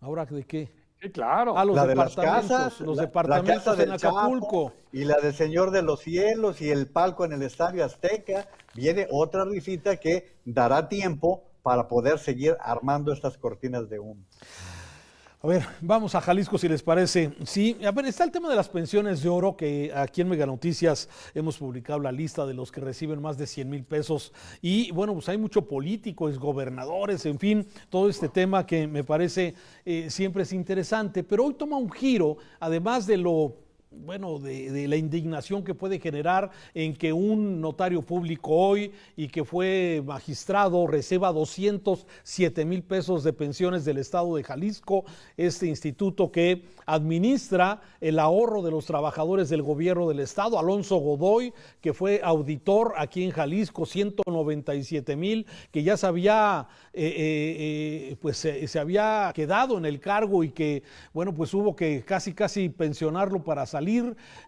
¿Ahora de qué? Sí, claro. Los la de las departamentos, casas, los la departamentos casa en del Acapulco. Chapo, y la del Señor de los Cielos y el palco en el Estadio Azteca. Viene otra rifita que dará tiempo para poder seguir armando estas cortinas de humo. A ver, vamos a Jalisco si les parece. Sí, a ver, está el tema de las pensiones de oro, que aquí en Mega Noticias hemos publicado la lista de los que reciben más de 100,000 pesos. Y bueno, pues hay mucho político, exgobernadores, en fin, todo este tema que me parece siempre es interesante. Pero hoy toma un giro, además de lo... bueno, de la indignación que puede generar en que un notario público hoy y que fue magistrado reciba 207,000 pesos de pensiones del estado de Jalisco, este instituto que administra el ahorro de los trabajadores del gobierno del estado, Alonso Godoy, que fue auditor aquí en Jalisco, 197,000, que ya se había, se había quedado en el cargo y que, bueno, pues hubo que casi pensionarlo para salir.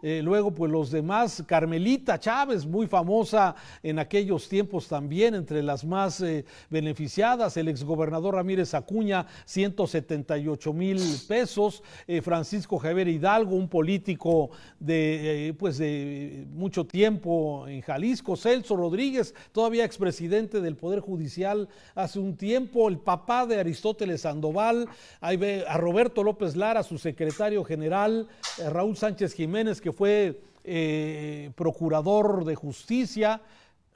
Luego pues los demás, Carmelita Chávez, muy famosa en aquellos tiempos también, entre las más beneficiadas, el exgobernador Ramírez Acuña, 178,000 pesos, Francisco Javier Hidalgo, un político de mucho tiempo en Jalisco, Celso Rodríguez, todavía expresidente del Poder Judicial hace un tiempo, el papá de Aristóteles Sandoval, ahí ve a Roberto López Lara, su secretario general, Raúl Sánchez Jiménez, que fue procurador de justicia,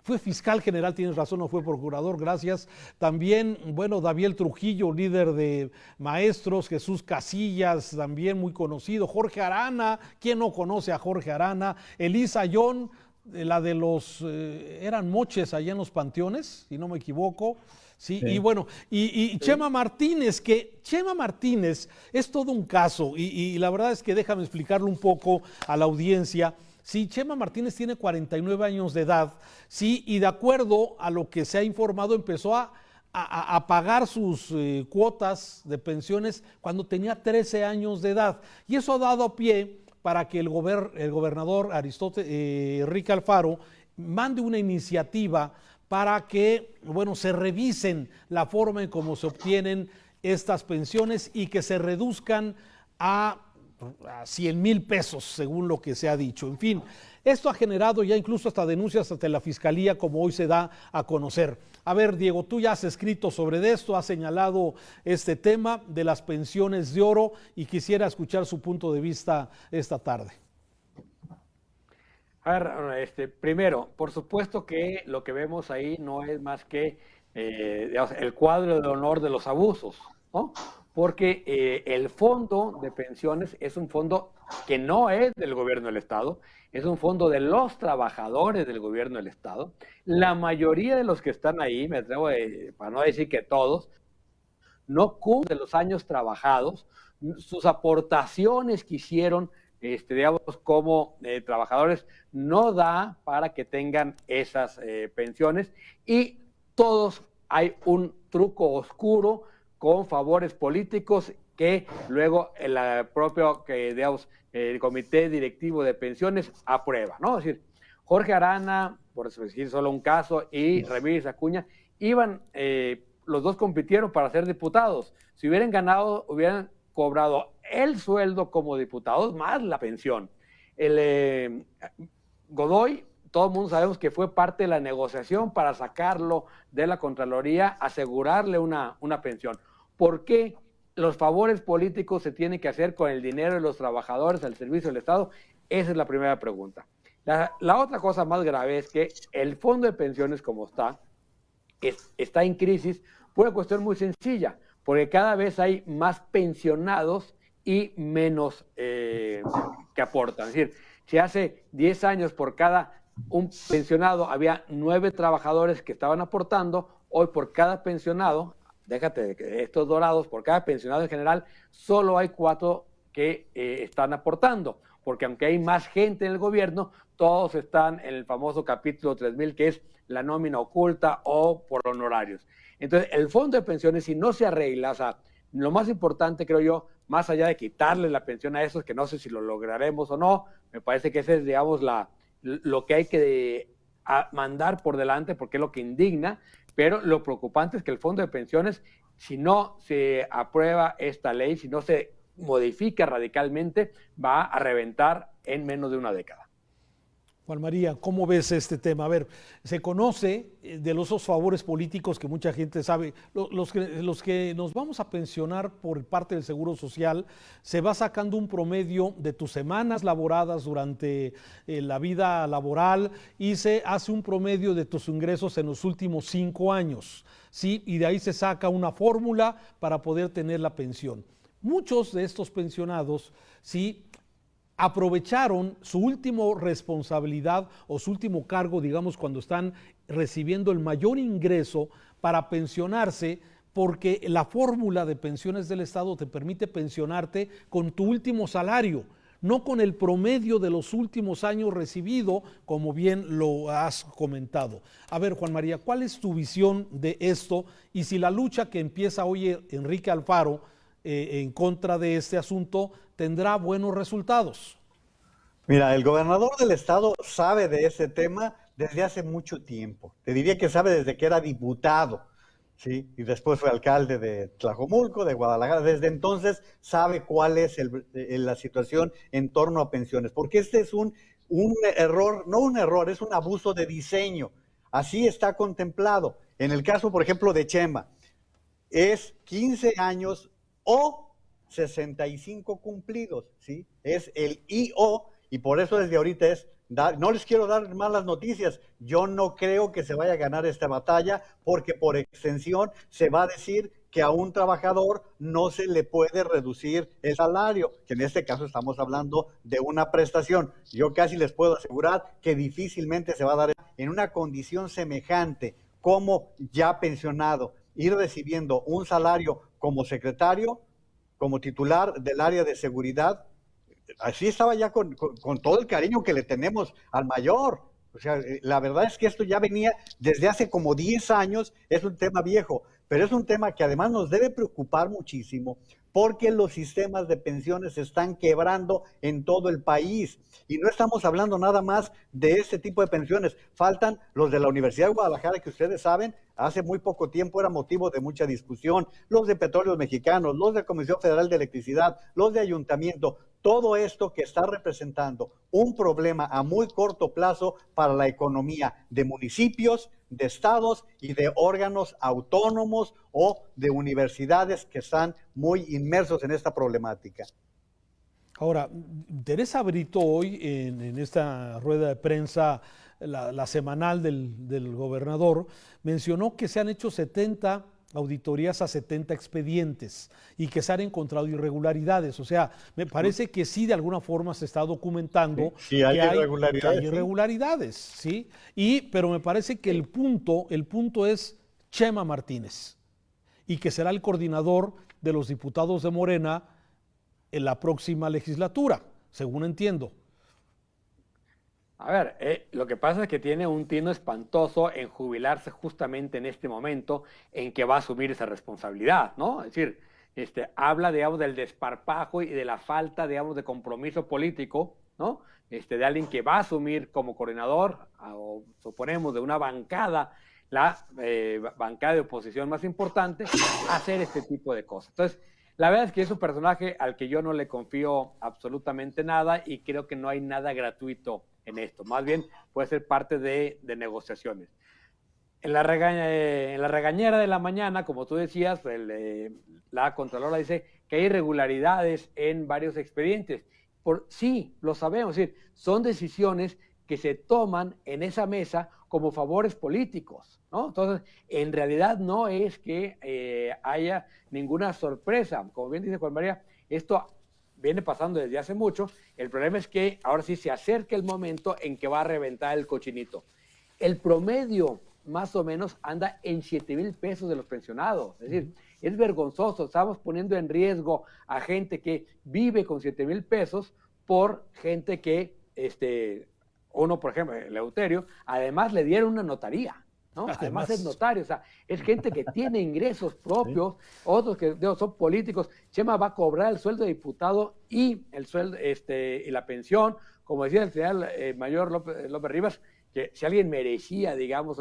fue fiscal general, tienes razón, no fue procurador, gracias. También, bueno, Daviel Trujillo, líder de maestros, Jesús Casillas, también muy conocido, Jorge Arana, ¿quién no conoce a Jorge Arana? Elisa Ayón, la de los, eran moches allá en los panteones, si no me equivoco. Sí, sí. Y bueno, y Chema Martínez, que Chema Martínez es todo un caso, y la verdad es que déjame explicarlo un poco a la audiencia. Sí, Chema Martínez tiene 49 años de edad, sí, y de acuerdo a lo que se ha informado, empezó a pagar sus cuotas de pensiones cuando tenía 13 años de edad, y eso ha dado pie para que el gobernador Enrique Alfaro mande una iniciativa para que, bueno, se revisen la forma en cómo se obtienen estas pensiones y que se reduzcan a 100,000 pesos, según lo que se ha dicho. En fin, esto ha generado ya incluso hasta denuncias ante la Fiscalía, como hoy se da a conocer. A ver, Diego, tú ya has escrito sobre esto, has señalado este tema de las pensiones de oro y quisiera escuchar su punto de vista esta tarde. A ver, primero, por supuesto que lo que vemos ahí no es más que digamos, el cuadro de honor de los abusos, ¿no? Porque el fondo de pensiones es un fondo que no es del gobierno del Estado, es un fondo de los trabajadores del gobierno del Estado. La mayoría de los que están ahí, me atrevo para no decir que todos, no cumplen los años trabajados, sus aportaciones que hicieron, digamos, como trabajadores, no da para que tengan esas pensiones, y todos hay un truco oscuro con favores políticos que luego el propio, digamos, el comité directivo de pensiones aprueba, ¿no? Es decir, Jorge Arana, por decir solo un caso, y Ramírez Acuña, los dos compitieron para ser diputados. Si hubieran ganado, hubieran cobrado el sueldo como diputados más la pensión. Godoy, todo el mundo sabemos que fue parte de la negociación para sacarlo de la Contraloría, asegurarle una pensión. ¿Por qué los favores políticos se tienen que hacer con el dinero de los trabajadores al servicio del Estado? Esa es la primera pregunta. La otra cosa más grave es que el fondo de pensiones como está en crisis por una cuestión muy sencilla, porque cada vez hay más pensionados y menos que aportan. Es decir, si hace 10 años por cada un pensionado, había 9 trabajadores que estaban aportando, hoy por cada pensionado, déjate de estos dorados, por cada pensionado en general, solo hay 4 que están aportando, porque aunque hay más gente en el gobierno, todos están en el famoso capítulo 3000, que es la nómina oculta o por honorarios. Entonces, el fondo de pensiones, si no se arregla, o sea, lo más importante, creo yo, más allá de quitarle la pensión a esos, que no sé si lo lograremos o no, me parece que ese es, digamos, lo que hay que mandar por delante, porque es lo que indigna, pero lo preocupante es que el fondo de pensiones, si no se aprueba esta ley, si no se modifica radicalmente, va a reventar en menos de una década. Juan María, ¿cómo ves este tema? A ver, se conoce de esos favores políticos que mucha gente sabe, los que nos vamos a pensionar por parte del Seguro Social, se va sacando un promedio de tus semanas laboradas durante la vida laboral y se hace un promedio de tus ingresos en los últimos 5 años, ¿sí? Y de ahí se saca una fórmula para poder tener la pensión. Muchos de estos pensionados, sí, aprovecharon su última responsabilidad o su último cargo, digamos, cuando están recibiendo el mayor ingreso para pensionarse, porque la fórmula de pensiones del Estado te permite pensionarte con tu último salario, no con el promedio de los últimos años recibido, como bien lo has comentado. A ver, Juan María, ¿cuál es tu visión de esto? Y si la lucha que empieza hoy Enrique Alfaro en contra de este asunto tendrá buenos resultados. Mira, el gobernador del estado sabe de ese tema desde hace mucho tiempo. Te diría que sabe desde que era diputado, ¿sí? Y después fue alcalde de Tlajomulco, de Guadalajara. Desde entonces sabe cuál es la situación en torno a pensiones, porque este es un error, no un error, es un abuso de diseño. Así está contemplado. En el caso, por ejemplo, de Chema, es 15 años o 65 cumplidos, ¿sí? Es el IO, y por eso desde ahorita no les quiero dar malas noticias, yo no creo que se vaya a ganar esta batalla, porque por extensión se va a decir que a un trabajador no se le puede reducir el salario, que en este caso estamos hablando de una prestación. Yo casi les puedo asegurar que difícilmente se va a dar en una condición semejante como ya pensionado, ir recibiendo un salario como secretario, como titular del área de seguridad. Así estaba ya con todo el cariño que le tenemos al mayor. O sea, la verdad es que esto ya venía desde hace como 10 años, es un tema viejo, pero es un tema que además nos debe preocupar muchísimo, porque los sistemas de pensiones se están quebrando en todo el país. Y no estamos hablando nada más de este tipo de pensiones. Faltan los de la Universidad de Guadalajara, que ustedes saben, hace muy poco tiempo era motivo de mucha discusión. Los de Petróleos Mexicanos, los de Comisión Federal de Electricidad, los de Ayuntamiento. Todo esto que está representando un problema a muy corto plazo para la economía de municipios, de estados y de órganos autónomos o de universidades que están muy inmersos en esta problemática. Ahora, Teresa Brito hoy en esta rueda de prensa, la semanal del gobernador, mencionó que se han hecho 70 auditorías a 70 expedientes y que se han encontrado irregularidades. O sea, me parece que sí, de alguna forma se está documentando sí, hay que irregularidades, hay irregularidades, ¿sí? Pero me parece que el punto es Chema Martínez, y que será el coordinador de los diputados de Morena en la próxima legislatura, según entiendo. A ver, lo que pasa es que tiene un tino espantoso en jubilarse justamente en este momento en que va a asumir esa responsabilidad, ¿no? Es decir, habla, digamos, del desparpajo y de la falta, digamos, de compromiso político, ¿no? De alguien que va a asumir como coordinador, o suponemos de una bancada, la bancada de oposición más importante, hacer este tipo de cosas. Entonces, la verdad es que es un personaje al que yo no le confío absolutamente nada y creo que no hay nada gratuito en esto. Más bien puede ser parte de negociaciones. En la regañera de la mañana, como tú decías, la Contralora dice que hay irregularidades en varios expedientes. Sí, lo sabemos, es decir, son decisiones que se toman en esa mesa como favores políticos, ¿no? Entonces, en realidad no es que haya ninguna sorpresa. Como bien dice Juan María, esto viene pasando desde hace mucho. El problema es que ahora sí se acerca el momento en que va a reventar el cochinito. El promedio más o menos anda en 7,000 pesos de los pensionados. Es decir, es vergonzoso. Estamos poniendo en riesgo a gente que vive con 7,000 pesos por gente que, uno, por ejemplo, Eleuterio, además le dieron una notaría, ¿no? Además es notario, o sea, es gente que tiene ingresos propios, sí. Otros que son políticos. Chema va a cobrar el sueldo de diputado y el sueldo, y la pensión, como decía el general mayor López Rivas, que si alguien merecía, digamos,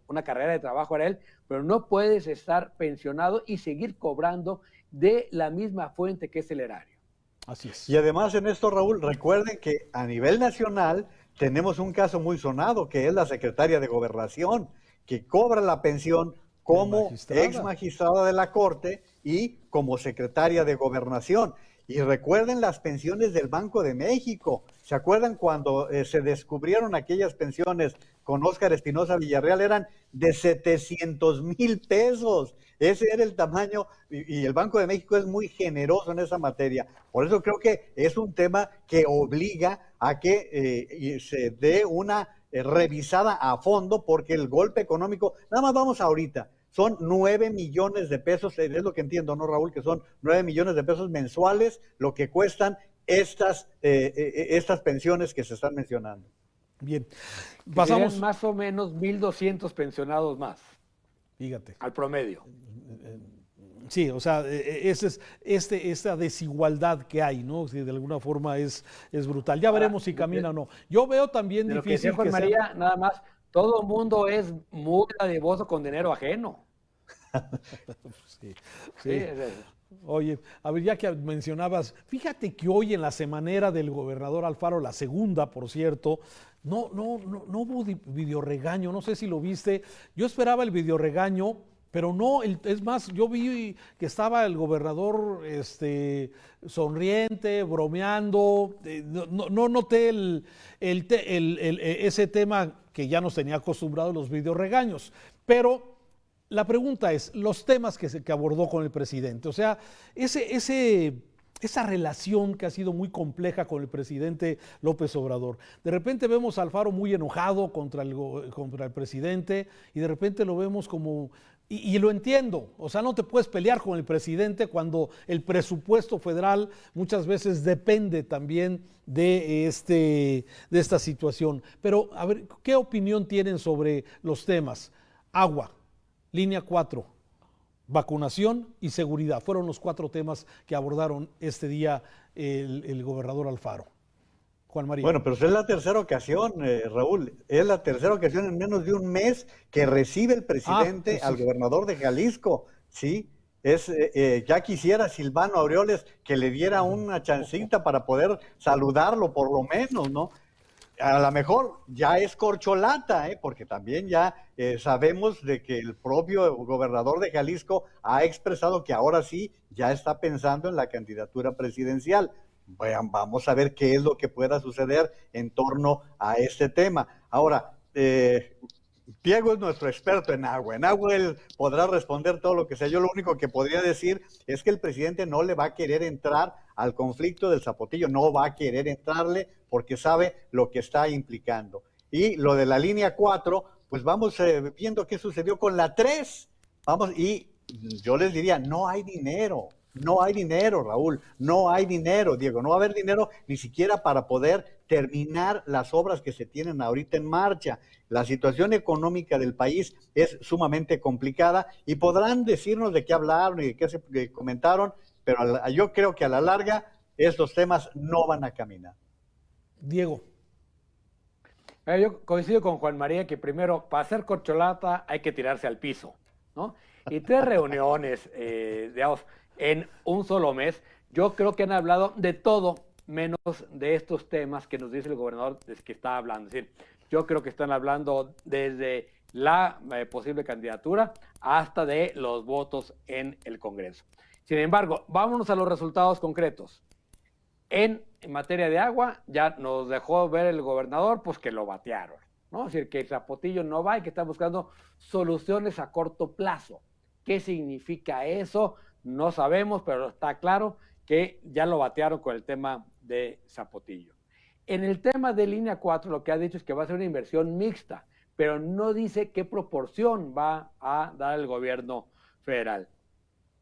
una carrera de trabajo era él, pero no puedes estar pensionado y seguir cobrando de la misma fuente que es el erario. Así es. Y además en esto, Raúl, recuerden que a nivel nacional tenemos un caso muy sonado, que es la secretaria de Gobernación, que cobra la pensión como ex magistrada de la Corte y como secretaria de Gobernación. Y recuerden las pensiones del Banco de México. ¿Se acuerdan cuando se descubrieron aquellas pensiones con Óscar Espinosa Villarreal? Eran de 700,000 pesos. Ese era el tamaño, y el Banco de México es muy generoso en esa materia. Por eso creo que es un tema que obliga a que se dé una revisada a fondo, porque el golpe económico, nada más vamos ahorita, son 9 millones de pesos, es lo que entiendo, ¿no, Raúl? Que son 9 millones de pesos mensuales lo que cuestan estas pensiones que se están mencionando. Bien, pasamos. Serían más o menos 1,200 pensionados más. Fíjate. Al promedio. Sí, o sea, esta desigualdad que hay, ¿no? Si de alguna forma es brutal. Ya veremos si camina o no. Yo veo también de difícil lo que Juan María, nada más, todo el mundo es muy dadivoso con dinero ajeno. Sí. Oye, a ver, ya que mencionabas, fíjate que hoy en la semanera del gobernador Alfaro, la segunda, por cierto, no hubo videoregaño, no sé si lo viste. Yo esperaba el videoregaño, pero no, es más, yo vi que estaba el gobernador sonriente, bromeando, no noté ese tema que ya nos tenía acostumbrados los videoregaños, pero la pregunta es, los temas que abordó con el presidente, o sea, esa relación que ha sido muy compleja con el presidente López Obrador. De repente vemos a Alfaro muy enojado contra el presidente y de repente lo vemos como... Y lo entiendo, o sea, no te puedes pelear con el presidente cuando el presupuesto federal muchas veces depende también de esta situación. Pero, a ver, ¿qué opinión tienen sobre los temas? Agua, línea 4, vacunación y seguridad. Fueron los 4 temas que abordaron este día el gobernador Alfaro. Juan María. Bueno, pero es la tercera ocasión, Raúl, es la tercera ocasión en menos de un mes que recibe el presidente al gobernador de Jalisco, ¿sí? Ya quisiera Silvano Aureoles que le diera una chancita para poder saludarlo, por lo menos, ¿no? A lo mejor ya es corcholata, porque también ya sabemos de que el propio gobernador de Jalisco ha expresado que ahora sí ya está pensando en la candidatura presidencial. Bueno, vamos a ver qué es lo que pueda suceder en torno a este tema. Ahora, Diego es nuestro experto en agua. En agua él podrá responder todo lo que sea. Yo lo único que podría decir es que el presidente no le va a querer entrar al conflicto del Zapotillo, no va a querer entrarle porque sabe lo que está implicando. Y lo de la línea 4, pues vamos viendo qué sucedió con la 3. Y yo les diría, no hay dinero. No hay dinero, Raúl, no hay dinero, Diego, no va a haber dinero ni siquiera para poder terminar las obras que se tienen ahorita en marcha. La situación económica del país es sumamente complicada y podrán decirnos de qué hablaron y de qué se comentaron, pero yo creo que a la larga estos temas no van a caminar. Diego. Yo coincido con Juan María que primero, para hacer corcholata hay que tirarse al piso, ¿no? Y 3 reuniones, digamos, en un solo mes, yo creo que han hablado de todo menos de estos temas que nos dice el gobernador de que está hablando. Es decir, yo creo que están hablando desde la posible candidatura hasta de los votos en el Congreso. Sin embargo, vámonos a los resultados concretos. En materia de agua, ya nos dejó ver el gobernador, pues que lo batearon, ¿no? Es decir, que el Zapotillo no va y que está buscando soluciones a corto plazo. ¿Qué significa eso? No sabemos, pero está claro que ya lo batearon con el tema de Zapotillo. En el tema de línea 4, lo que ha dicho es que va a ser una inversión mixta, pero no dice qué proporción va a dar el gobierno federal.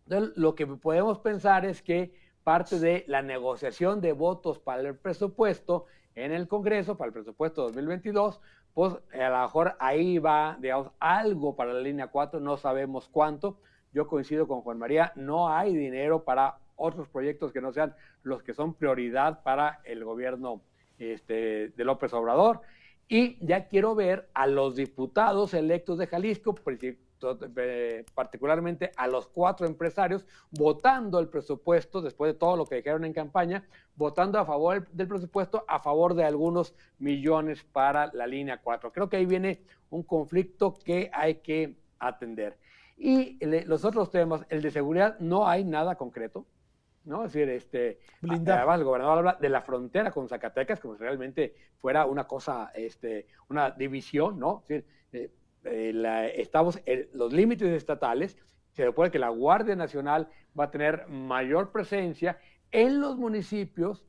Entonces, lo que podemos pensar es que parte de la negociación de votos para el presupuesto en el Congreso, para el presupuesto 2022, pues a lo mejor ahí va, digamos, algo para la línea 4, no sabemos cuánto. Yo coincido con Juan María, no hay dinero para otros proyectos que no sean los que son prioridad para el gobierno de López Obrador. Y ya quiero ver a los diputados electos de Jalisco, particularmente a los 4 empresarios, votando el presupuesto, después de todo lo que dijeron en campaña, votando a favor del presupuesto, a favor de algunos millones para la línea 4. Creo que ahí viene un conflicto que hay que atender. Y los otros temas, el de seguridad, no hay nada concreto, ¿no? Es decir, además el gobernador habla de la frontera con Zacatecas como si realmente fuera una cosa, una división, ¿no? Es decir, estamos en los límites estatales, se supone que la Guardia Nacional va a tener mayor presencia en los municipios,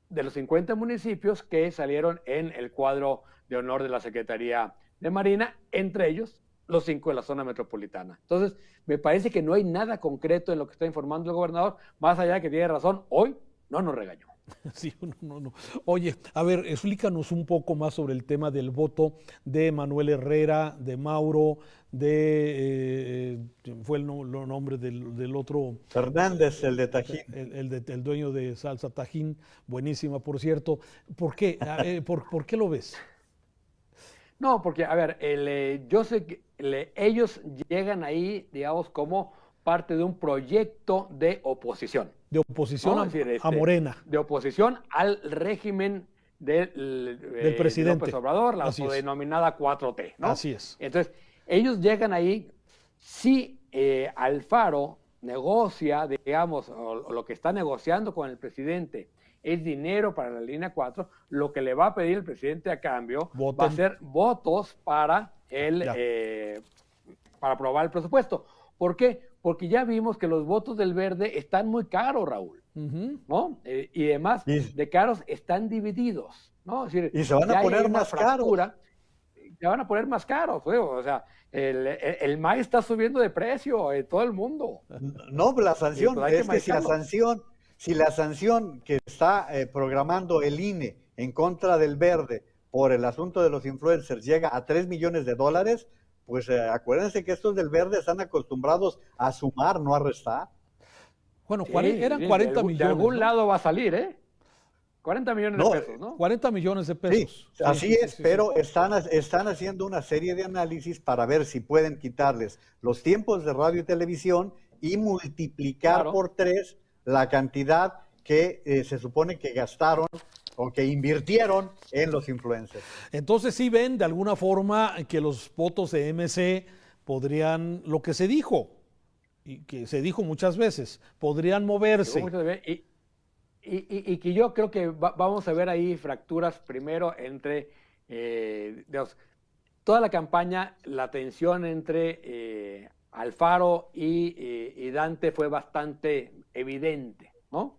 de los 50 municipios que salieron en el cuadro de honor de la Secretaría de Marina, entre ellos los 5 de la zona metropolitana. Entonces, me parece que no hay nada concreto en lo que está informando el gobernador, más allá de que tiene razón, hoy no nos regañó. Sí, no. Oye, a ver, explícanos un poco más sobre el tema del voto de Manuel Herrera, de Mauro, fue el nombre del otro. Fernández, el de Tajín. El dueño de Salsa Tajín, buenísima, por cierto. ¿Por qué? ¿Por qué lo ves? No, porque, a ver, yo sé que ellos llegan ahí, digamos, como parte de un proyecto de oposición. De oposición a Morena. De oposición al régimen del presidente López Obrador, la denominada 4T, ¿no? Así es. Entonces, ellos llegan ahí, si Alfaro negocia, digamos, o lo que está negociando con el presidente es dinero para la línea 4, lo que le va a pedir el presidente a cambio va a ser votos para para aprobar el presupuesto. ¿Por qué? Porque ya vimos que los votos del Verde están muy caros, Raúl, ¿no? Y además de caros están divididos, ¿no? Es decir, y se van a poner más caros. Se van a poner más caros, o sea, el maíz está subiendo de precio en todo el mundo. No, la sanción, es que si la sanción que está programando el INE en contra del Verde por el asunto de los influencers llega a $3 millones, pues acuérdense que estos del Verde están acostumbrados a sumar, no a restar. Bueno, eran 40 millones. De algún lado va a salir, ¿eh? 40 millones de pesos, ¿no? 40 millones de pesos. Sí, así es, pero están haciendo una serie de análisis para ver si pueden quitarles los tiempos de radio y televisión y multiplicar por 3 la cantidad que se supone que gastaron o que invirtieron en los influencers. Entonces sí ven de alguna forma que los votos de MC podrían, lo que se dijo, y que se dijo muchas veces, podrían moverse. Y que yo creo que vamos a ver ahí fracturas primero entre, toda la campaña, la tensión entre Alfaro y Dante fue bastante evidente, ¿no?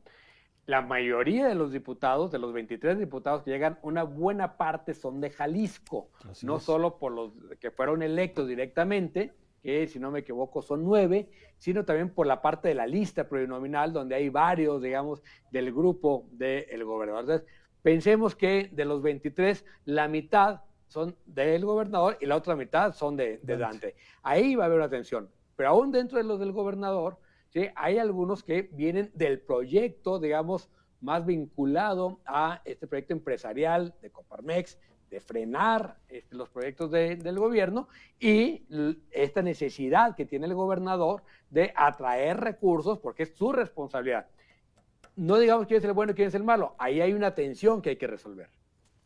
La mayoría de los diputados, de los 23 diputados que llegan, una buena parte son de Jalisco, no solo por los que fueron electos directamente, que si no me equivoco son 9, sino también por la parte de la lista plurinominal, donde hay varios, digamos, del grupo del gobernador. Entonces, pensemos que de los 23, la mitad son del gobernador y la otra mitad son de Dante. Ahí va a haber una tensión, pero aún dentro de los del gobernador, ¿sí? Hay algunos que vienen del proyecto, digamos, más vinculado a este proyecto empresarial de Coparmex, de frenar los proyectos del gobierno y esta necesidad que tiene el gobernador de atraer recursos porque es su responsabilidad. No digamos quién es el bueno y quién es el malo, ahí hay una tensión que hay que resolver.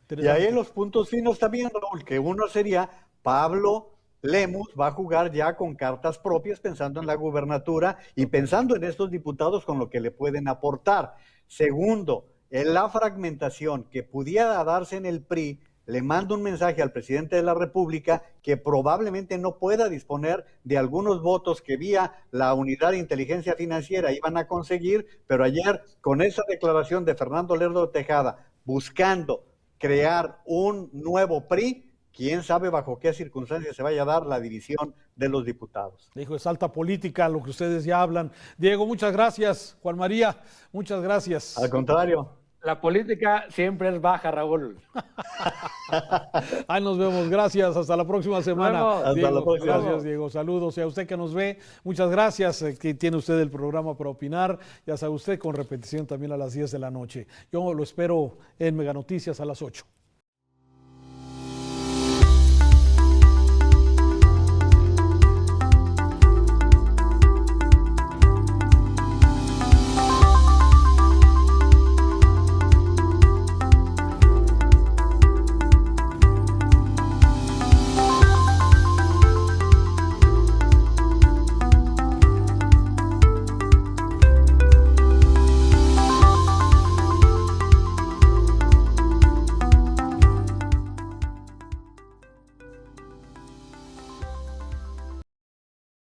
Y ahí en los puntos finos también, Raúl, que uno sería Pablo Lemus va a jugar ya con cartas propias pensando en la gubernatura y pensando en estos diputados con lo que le pueden aportar. Segundo, en la fragmentación que pudiera darse en el PRI le manda un mensaje al presidente de la República que probablemente no pueda disponer de algunos votos que vía la Unidad de Inteligencia Financiera iban a conseguir, pero ayer con esa declaración de Fernando Lerdo de Tejada buscando crear un nuevo PRI, quién sabe bajo qué circunstancias se vaya a dar la división de los diputados. Dijo, es alta política lo que ustedes ya hablan. Diego, muchas gracias. Juan María, muchas gracias. Al contrario. La política siempre es baja, Raúl. Ahí nos vemos. Gracias. Hasta la próxima semana. Hasta Diego, la próxima. Gracias, Diego. Saludos. Y a usted que nos ve, muchas gracias. Que tiene usted el programa para opinar. Ya sabe usted, con repetición también a las 10 de la noche. Yo lo espero en Mega Noticias a las 8.